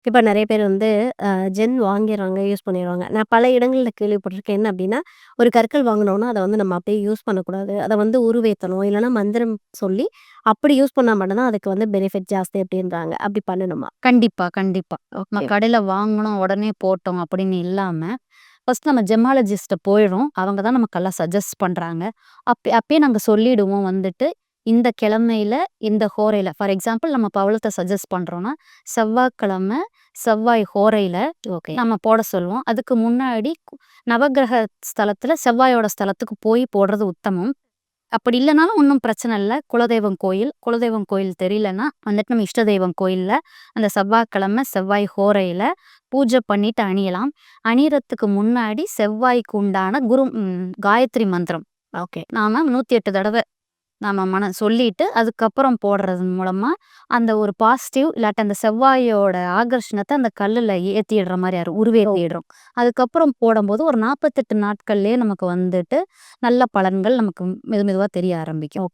இப்ப நெறைய பேர் வந்து ஜெல் வாங்கிறாங்க, யூஸ் பண்ணிருவாங்க. நான் பல இடங்கள்ல கேள்விப்பட்டிருக்கேன். என்ன அப்டின்னா, ஒரு கற்கள் வாங்குனோம்னா, அத வந்து நம்ம அப்டியே யூஸ் பண்ணக்கூடாது. அத வந்து உருவேத்தணும். இல்லன்னா மந்திரம் சொல்லி, அப்படி யூஸ் பண்ணா மட்டும் தான் அதுக்கு வந்து பெனிஃபிட் ஜாஸ்தி அப்டின்றாங்க. அப்டி பண்ணணுமா? கண்டிப்பா, கண்டிப்பா. நம்ம ஓகே. கடையில வாங்குனோம், உடனே போட்டோம் அப்படின்னு இல்லாம, ஃபர்ஸ்ட் நம்ம ஜெமாலஜிஸ்ட்ட போயிடுறோம். அவங்க தான் நமக்கெல்லாம் சஜெஸ்ட் பண்றாங்க. அப்பயே நாங்க சொல்லிடுவோம் வந்துட்டு, இந்த கிழமையில, இந்த ஹோரையில ஃபார் எக்ஸாம்பிள் நம்ம பவளத்த சஜெஸ்ட் பண்றோம்னா, செவ்வாய்க்கிழமை, செவ்வாய் ஹோரையில ஓகே. நம்ம போட சொல்லுவோம். அதுக்கு முன்னாடி நவக்கிரக ஸ்தலத்துல செவ்வாயோட ஸ்தலத்துக்கு போய் போடுறது உத்தமம். அப்படி இல்லனாலும் ஒண்ணும் பிரச்சனை இல்ல. குலதெய்வம் கோயில் தெரியலன்னா, வந்துட்டு நம்ம இஷ்ட தெய்வம் கோயில்ல அந்த செவ்வாய்க்கிழமை, செவ்வாய் ஹோரையில பூஜை பண்ணிட்டு அணியலாம். அணியறதுக்கு முன்னாடி செவ்வாய்க்கு உண்டான காயத்ரி மந்திரம் ஓகே. நாம 108 தடவ நாம சொல்லிட்டு, அதுக்கப்புறம் போடுறது மூலமா, அந்த ஒரு பாசிட்டிவ் இல்லாட்டி அந்த செவ்வாயோட ஆகர்ஷணத்த அந்த கல்லுல ஏத்திடுற மாரி ஓ! உருவேத்திடுறோம். அதுக்கப்புறம் போடம்போது ஒரு 48 நாட்கள்லயே நமக்கு வந்துட்டு, நல்ல பலன்கள் நமக்கு மெது மெதுவா தெரிய ஆரம்பிக்கும்.